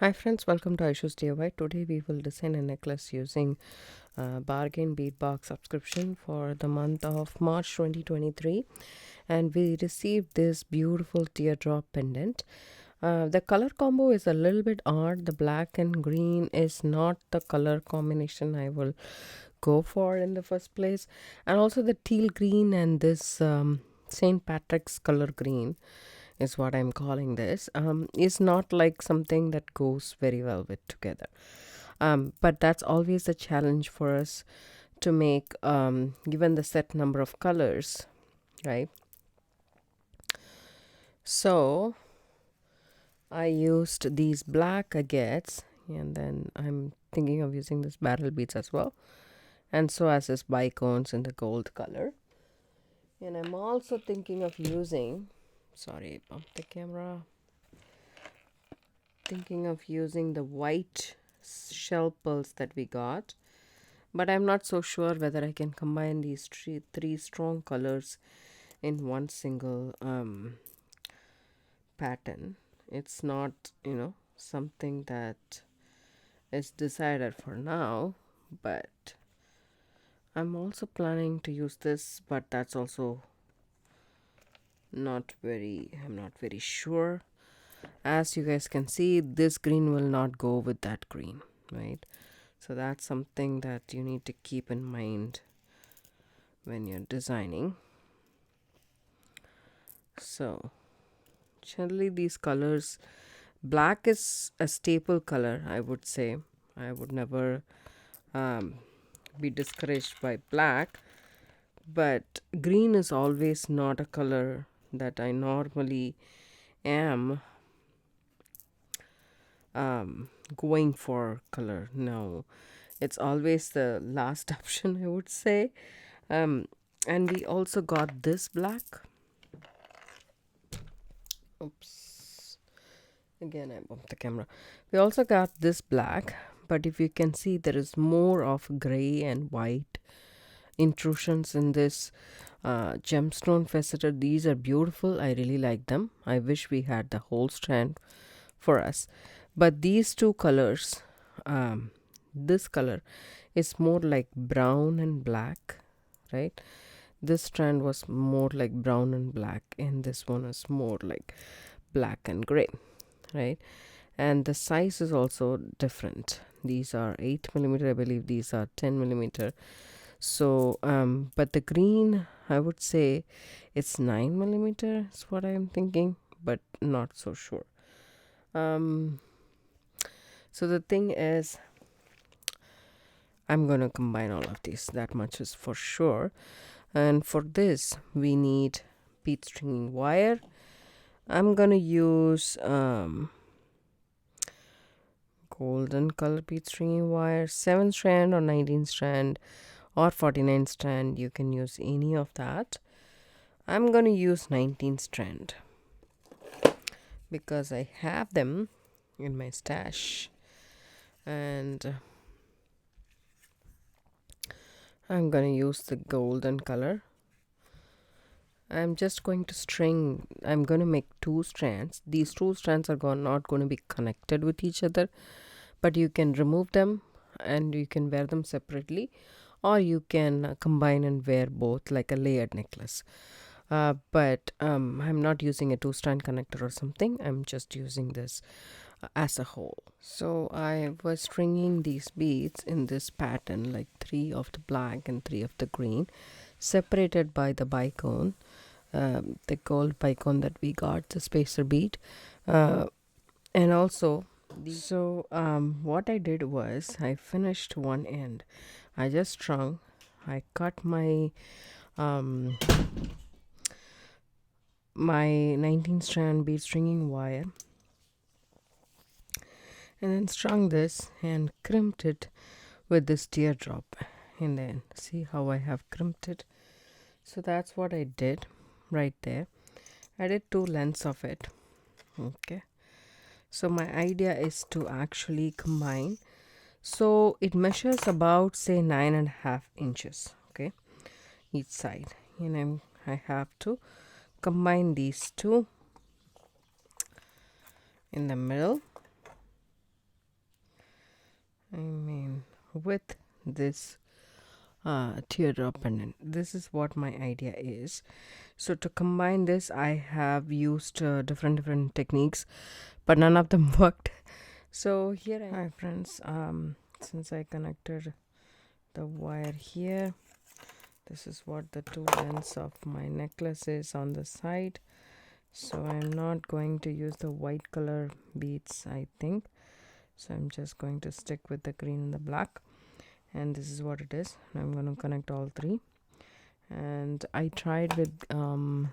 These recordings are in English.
Hi friends, welcome to Aishu's DIY. Today we will design a necklace using Bargain Bead Box subscription for the month of March 2023, and we received this beautiful teardrop pendant. The color combo is a little bit odd. The black and green is not the color combination I will go for in the first place, and also the teal green and this St. Patrick's color green is what I'm calling this, is not like something that goes very well with together. But that's always a challenge for us to make, given the set number of colors, right? So I used these black agates, and then I'm thinking of using this barrel beads as well, and so as this bicones in the gold color. And I'm also thinking of using, sorry, bump the camera, thinking of using the white shell pearls that we got, but I'm not so sure whether I can combine these three strong colors in one single pattern. It's not, something that is decided for now, but I'm also planning to use this, but that's also I'm not very sure. As you guys can see, this green will not go with that green, right? So that's something that you need to keep in mind when you're designing. So generally these colors, black is a staple color, I would say. I would never be discouraged by black, but green is always not a color that I normally am going for color. No, it's always the last option, I would say. And we also got this black. Oops, again I bumped the camera. We also got this black, but if you can see, there is more of gray and white intrusions in this gemstone faceted. These are beautiful. I really like them. I wish we had the whole strand for us, but these two colors, this color is more like brown and black, right? This strand was more like brown and black, and this one is more like black and gray, right? And the size is also different. These are 8 millimeter, I believe these are 10 millimeter. So but the green, I would say it's 9 millimeter is what I'm thinking, but not so sure. So the thing is, I'm gonna combine all of these, that much is for sure. And for this we need bead stringing wire. I'm gonna use golden color bead stringing wire, 7 strand or 19 strand or 49 strand. You can use any of that. I'm gonna use 19 strand because I have them in my stash, and I'm gonna use the golden color. I'm just going to string, I'm going to make 2 strands. These 2 strands are not going to be connected with each other, but you can remove them and you can wear them separately, or you can combine and wear both like a layered necklace. But I'm not using a 2-strand connector or something. I'm just using this as a whole. So I was stringing these beads in this pattern, like 3 of the black and 3 of the green, separated by the bicone, the gold bicone that we got, the spacer bead, and also so what I did was I finished one end. I just strung, I cut my my 19 strand bead stringing wire, and then strung this and crimped it with this teardrop. And then see how I have crimped it. So that's what I did right there. I did 2 lengths of it. Okay, so my idea is to actually combine, so it measures about, say, 9.5 inches, okay, each side. And I have to combine these two in the middle, I mean, with this teardrop pendant, this is what my idea is. So to combine this, I have used different techniques, but none of them worked. So here hi friends, since I connected the wire here, this is what the two ends of my necklace is on the side. So I'm not going to use the white color beads, I think. So I'm just going to stick with the green and the black, and this is what it is. I'm going to connect all three, and I tried with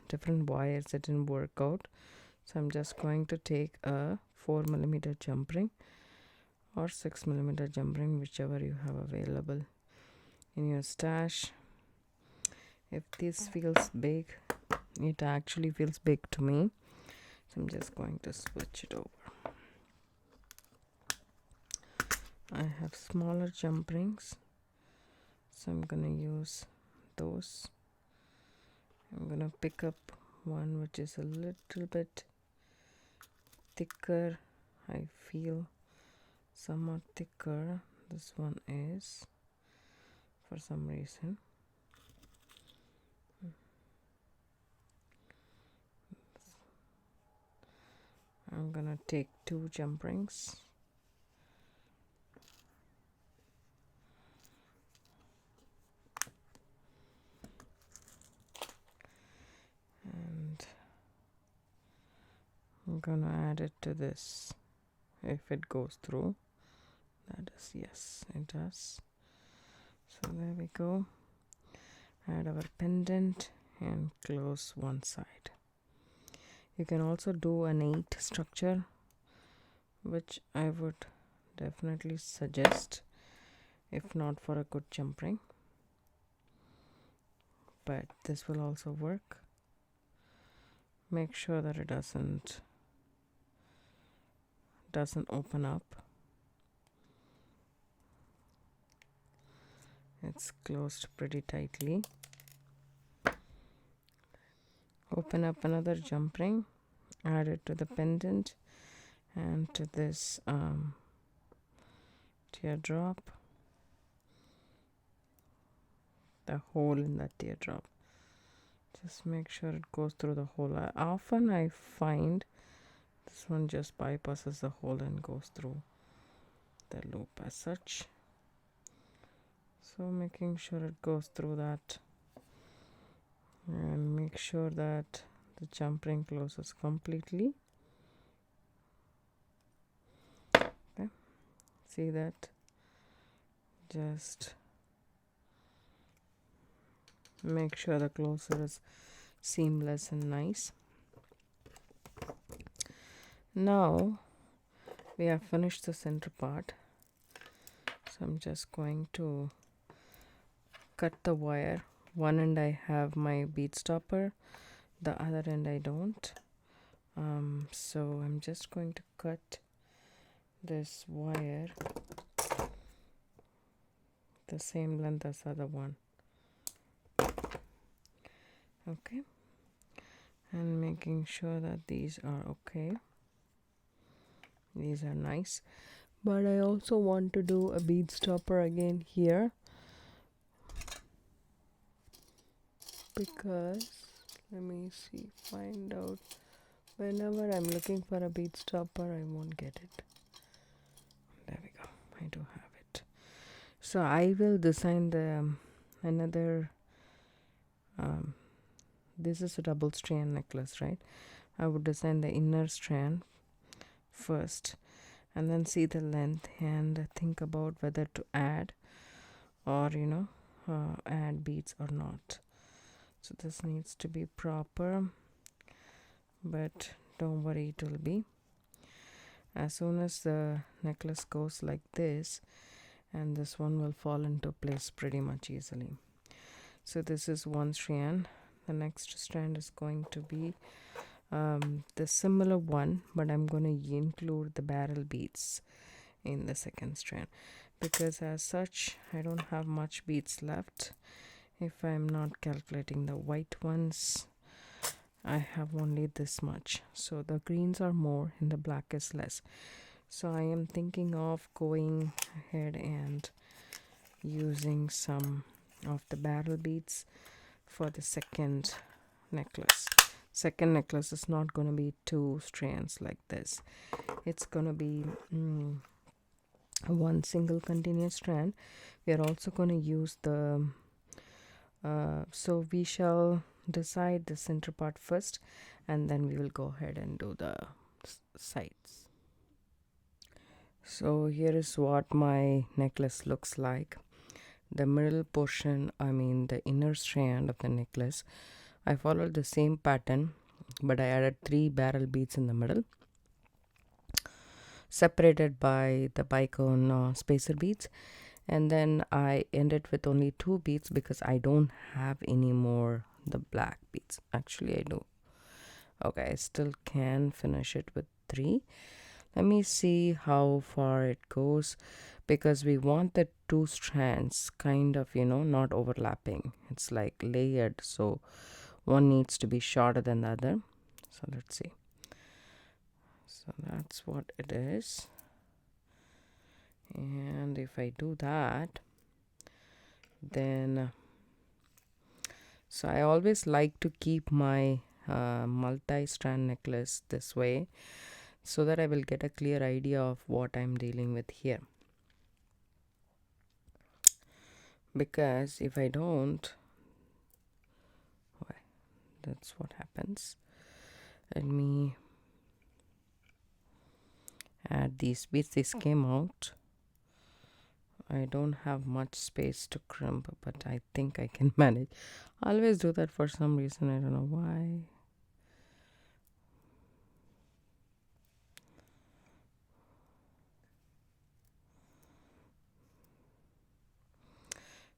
different wires. It didn't work out, so I'm just going to take a 4mm jump ring or 6mm jump ring, whichever you have available in your stash. If this feels big, it actually feels big to me, so I'm just going to switch it over. I have smaller jump rings, so I'm gonna use those. I'm gonna pick up one which is a little bit thicker. I feel somewhat thicker. This one is, for some reason. I'm gonna take 2 jump rings. And I'm gonna add it to this. If it goes through, that is, yes, it does. So there we go. Add our pendant and close one side. You can also do an 8 structure, which I would definitely suggest, if not for a good jump ring, but this will also work. Make sure that it doesn't open up. It's closed pretty tightly. Open up another jump ring, add it to the pendant and to this teardrop, the hole in that teardrop. Just make sure it goes through the hole. Often I find this one just bypasses the hole and goes through the loop as such. So making sure it goes through that, and make sure that the jump ring closes completely. Okay, see that? Just make sure the closure is seamless and nice. Now we have finished the center part, so I'm just going to cut the wire. One end I have my bead stopper, the other end I don't. So I'm just going to cut this wire the same length as the other one. Okay, and making sure that these are okay. These are nice, but I also want to do a bead stopper again here, because let me see, find out, whenever I'm looking for a bead stopper I won't get it. There we go, I do have it. So I will design the another this is a double strand necklace, right? I would design the inner strand first and then see the length and think about whether to add or add beads or not. So this needs to be proper, but don't worry, it will be. As soon as the necklace goes like this, and this one will fall into place pretty much easily. So this is one strand. The next strand is going to be the similar one, but I'm going to include the barrel beads in the second strand, because as such I don't have much beads left. If I'm not calculating the white ones, I have only this much. So the greens are more and the black is less. So I am thinking of going ahead and using some of the barrel beads for the second necklace. Second necklace is not going to be 2 strands like this. It's going to be one single continuous strand. We are also going to use the so we shall decide the center part first, and then we will go ahead and do the sides. So here is what my necklace looks like. The middle portion, I mean the inner strand of the necklace, I followed the same pattern, but I added 3 barrel beads in the middle, separated by the bicone spacer beads, and then I ended with only 2 beads because I don't have any more the black beads. Actually I do. Okay, I still can finish it with 3. Let me see how far it goes, because we want the 2 strands kind of, not overlapping. It's like layered, so one needs to be shorter than the other. So let's see. So that's what it is. And if I do that, then so I always like to keep my multi-strand necklace this way, so that I will get a clear idea of what I'm dealing with here. Because if I don't, that's what happens. Let me add these beads. These came out. I don't have much space to crimp, but I think I can manage. I always do that for some reason. I don't know why.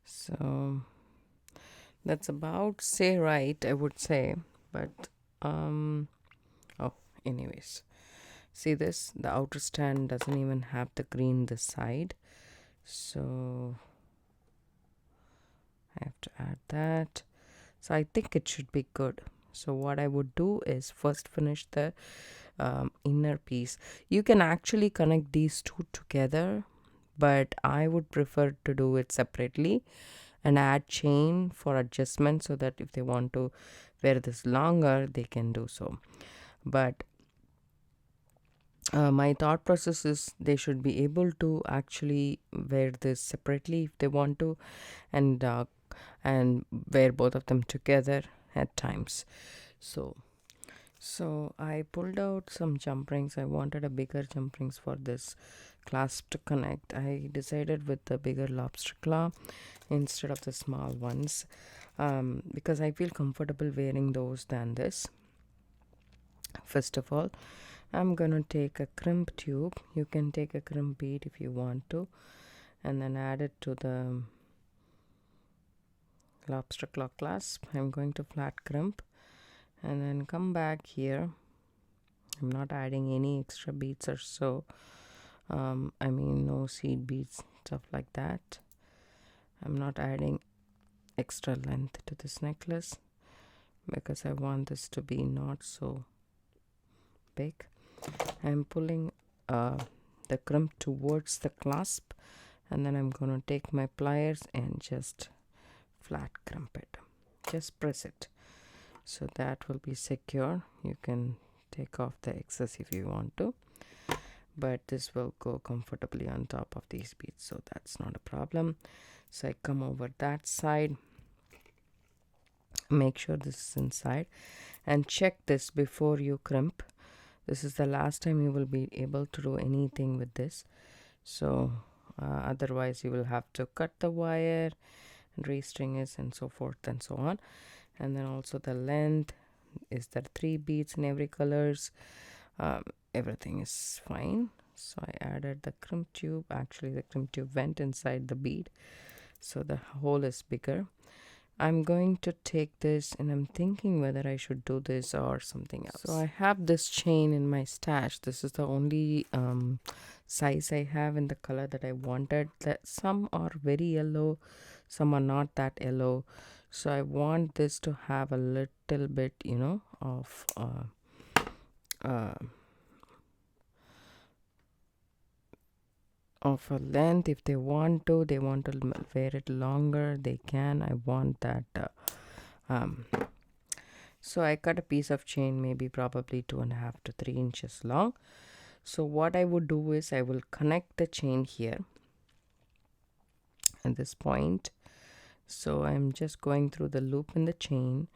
So that's about say right, I would say. But anyways, see this, the outer strand doesn't even have the green this side, so I have to add that. So I think it should be good. So what I would do is first finish the inner piece. You can actually connect these two together, but I would prefer to do it separately and add chain for adjustment, so that if they want to wear this longer, they can do so. But my thought process is they should be able to actually wear this separately if they want to, and wear both of them together at times. So I pulled out some jump rings. I wanted a bigger jump rings for this clasp to connect. I decided with the bigger lobster claw instead of the small ones, because I feel comfortable wearing those than this. First of all, I'm gonna take a crimp tube. You can take a crimp bead if you want to, and then add it to the lobster claw clasp. I'm going to flat crimp and then come back here. I'm not adding any extra beads or so. I mean no seed beads, stuff like that. I'm not adding extra length to this necklace because I want this to be not so big. I'm pulling the crimp towards the clasp, and then I'm going to take my pliers and just flat crimp it. Just press it, so that will be secure. You can take off the excess if you want to, but this will go comfortably on top of these beads, so that's not a problem. So I come over that side, make sure this is inside, and check this before you crimp. This is the last time you will be able to do anything with this. So otherwise you will have to cut the wire and restring it and so forth and so on. And then also the length, is there 3 beads in every colors? Everything is fine. So I added the crimp tube. Actually the crimp tube went inside the bead, so the hole is bigger. I'm going to take this, and I'm thinking whether I should do this or something else. So I have this chain in my stash. This is the only size I have in the color that I wanted. That some are very yellow, some are not that yellow. So I want this to have a little bit, of of a length. If they want to wear it longer, they can. I want that so I cut a piece of chain, maybe probably 2.5 to 3 inches long. So what I would do is I will connect the chain here at this point. So I'm just going through the loop in the chain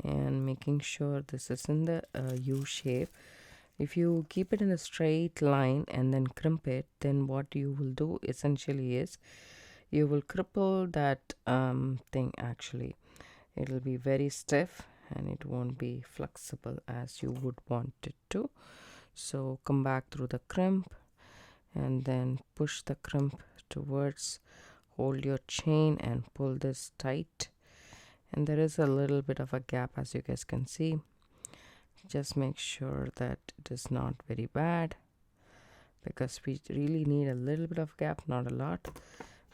and making sure this is in the U shape. If you keep it in a straight line and then crimp it, then what you will do essentially is you will cripple that thing. Actually, it will be very stiff and it won't be flexible as you would want it to. So come back through the crimp and then push the crimp towards, hold your chain and pull this tight, and there is a little bit of a gap as you guys can see. Just make sure that it is not very bad, because we really need a little bit of gap, not a lot.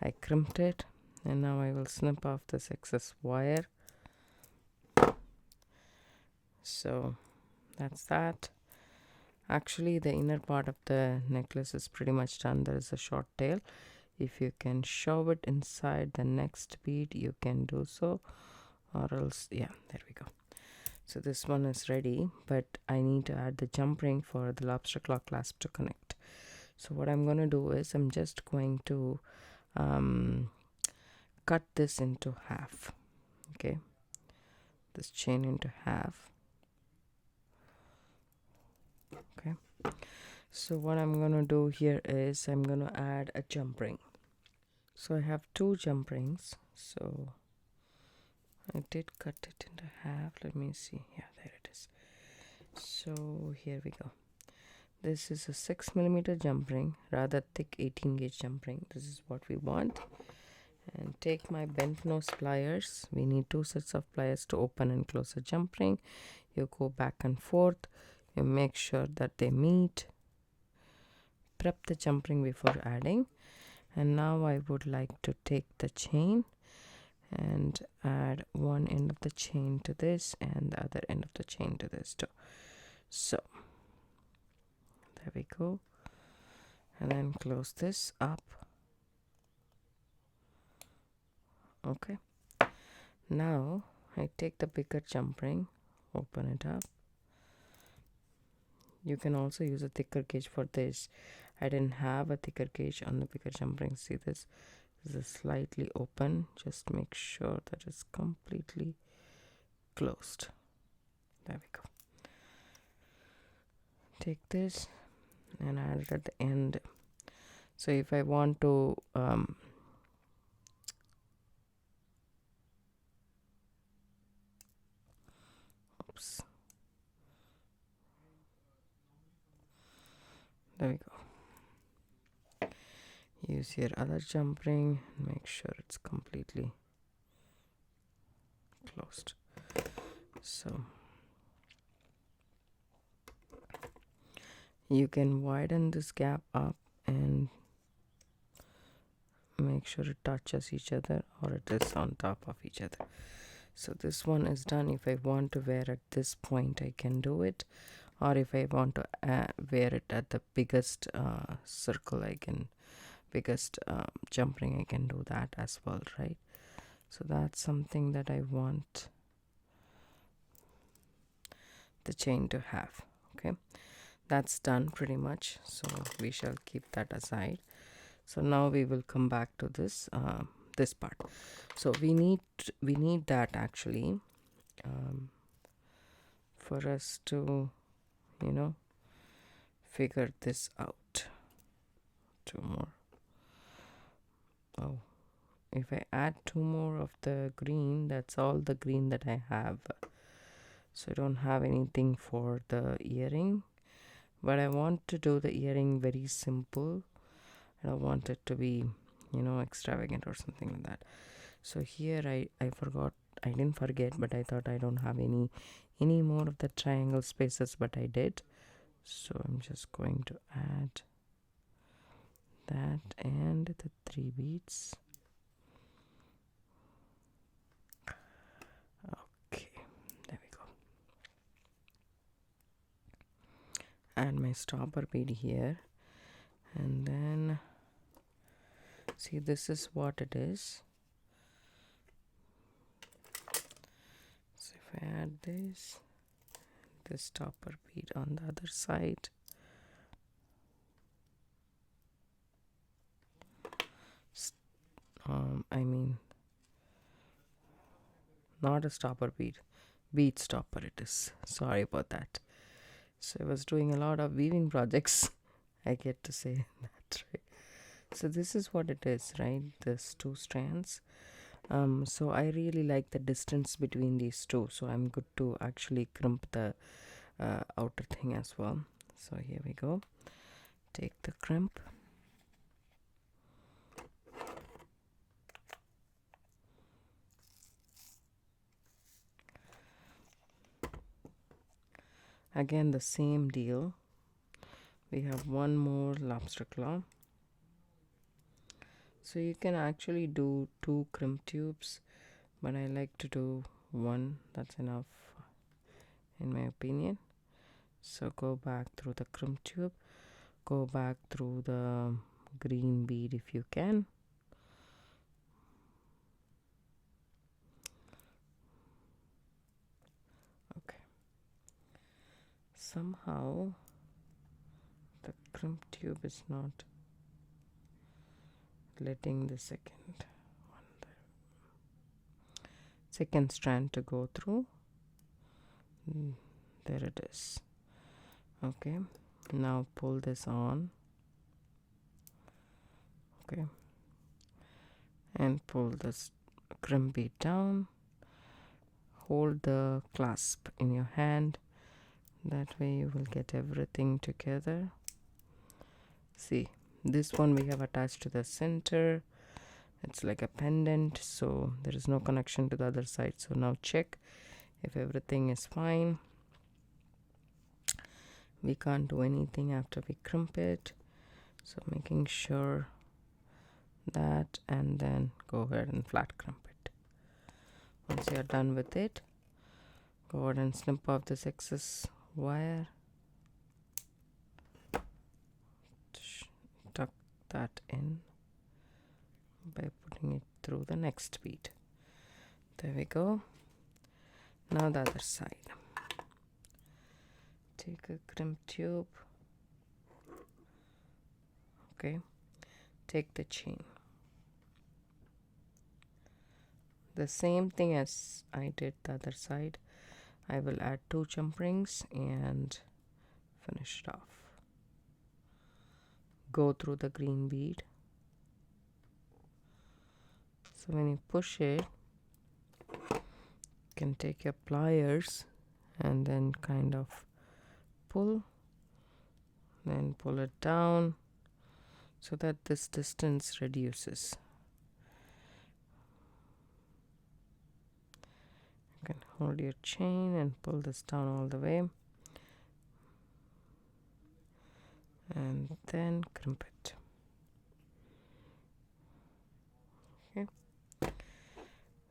I crimped it, and now I will snip off this excess wire. So that's that. Actually, the inner part of the necklace is pretty much done. There is a short tail. If you can shove it inside the next bead, you can do so, or else, yeah, there we go. So this one is ready, but I need to add the jump ring for the lobster claw clasp to connect. So what I'm going to do is I'm just going to cut this into half. Okay, this chain into half. Okay, so what I'm going to do here is I'm going to add a jump ring. So I have 2 jump rings. So I did cut it into half. Let me see. Yeah, there it is. So here we go. This is a 6mm jump ring, rather thick 18 gauge jump ring. This is what we want. And take my bent nose pliers. We need 2 sets of pliers to open and close a jump ring. You go back and forth. You make sure that they meet. Prep the jump ring before adding. And now I would like to take the chain and add one end of the chain to this and the other end of the chain to this too. So there we go, and then close this up. Okay, now I take the bigger jump ring, open it up. You can also use a thicker gauge for this. I didn't have a thicker gauge on the bigger jump ring. See, this is slightly open. Just make sure that it's completely closed. There we go. Take this and add it at the end. So if I want to oops, there we go. Use your other jump ring and make sure it's completely closed. So you can widen this gap up and make sure it touches each other or it is on top of each other. So this one is done. If I want to wear at this point, I can do it, or if I want to wear it at the biggest circle, I can, biggest jump ring, I can do that as well, right? So that's something that I want the chain to have. Okay, that's done pretty much, so we shall keep that aside. So now we will come back to this this part. So we need that actually for us to, you know, figure this out. 2 more. Oh, if I add 2 more of the green, that's all the green that I have. So I don't have anything for the earring, but I want to do the earring very simple. I don't want it to be, you know, extravagant or something like that. So here I forgot, I didn't forget, but I thought I don't have any more of the triangle spaces, but I did. So I'm just going to add that and the 3 beads. Okay, there we go. Add my stopper bead here, and then See, this is what it is. So if I add this stopper bead on the other side, I mean, not a stopper bead stopper it is. Sorry about that. So I was doing a lot of weaving projects. I get to say that, right? So this is what it is, right? There's two strands. So I really like the distance between these two. So I'm good to actually crimp the outer thing as well. So here we go. Take the crimp. Again, the same deal. We have one more lobster claw. So you can actually do 2 crimp tubes, but I like to do 1. That's enough in my opinion. So go back through the crimp tube, go back through the green bead if you can. Okay. Somehow the crimp tube is not letting the second strand to go through. There it is. Okay, now pull this on. Okay, and pull this crimp bead down. Hold the clasp in your hand, that way you will get everything together. See, this one we have attached to the center. It's like a pendant, so there is no connection to the other side. So now check if everything is fine. We can't do anything after we crimp it, so making sure that, and then go ahead and flat crimp it. Once you are done with it, go ahead and snip off this excess wire, tuck that in by putting it through the next bead. There we go. Now the other side. Take a crimp tube. Okay, take the chain. The same thing as I did the other side. I will add 2 jump rings and finish it off. Go through the green bead. So when you push it, you can take your pliers and then kind of pull, then pull it down so that this distance reduces. You can hold your chain and pull this down all the way, and then crimp it. Okay,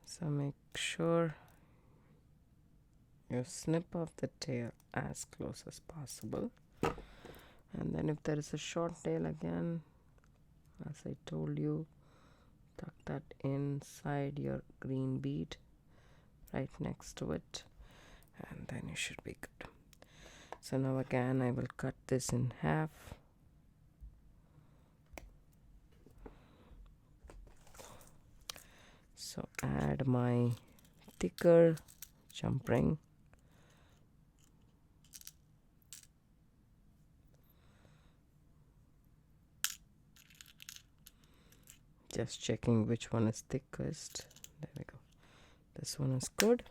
so make sure you snip off the tail as close as possible, and then if there is a short tail, again, as I told you, tuck that inside your green bead right next to it, and then you should be good. So now again I will cut this in half. So add my thicker jump ring. Just checking which one is thickest. There we go. This one is good.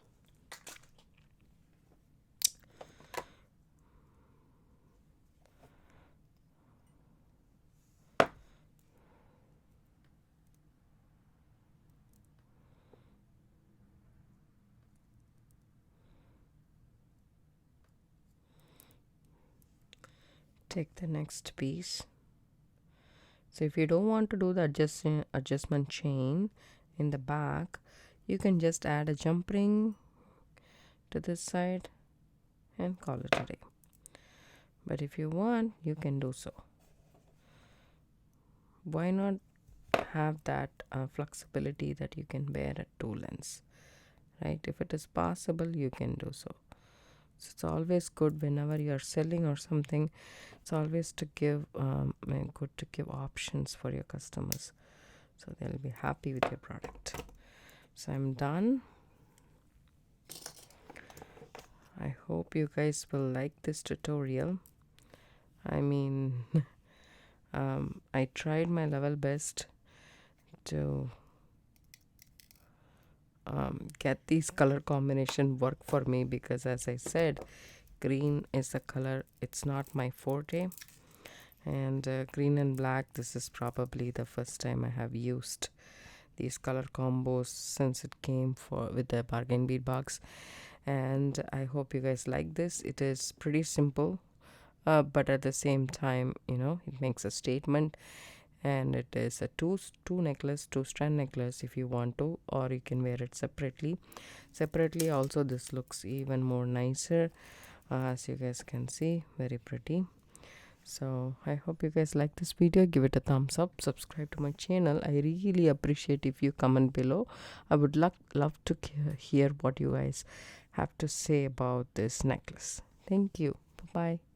Take the next piece. So if you don't want to do the adjustment chain in the back, you can just add a jump ring to this side and call it a day. But if you want, you can do so. Why not have that flexibility that you can wear a two lens, right? If it is possible, you can do so. So it's always good whenever you are selling or something. It's always to give good to give options for your customers, so they'll be happy with your product. So I'm done. I hope you guys will like this tutorial. I mean, I tried my level best to get these color combination work for me, because as I said, green is a color, it's not my forte, and green and black, this is probably the first time I have used these color combos since it came with the Bargain Bead Box. And I hope you guys like this. It is pretty simple, but at the same time, it makes a statement. And it is a two strand necklace if you want to, or you can wear it separately also. This looks even more nicer, as you guys can see, very pretty. So I hope you guys like this video. Give it a thumbs up, subscribe to my channel. I really appreciate if you comment below. I would love to hear what you guys have to say about this necklace. Thank you. Bye bye.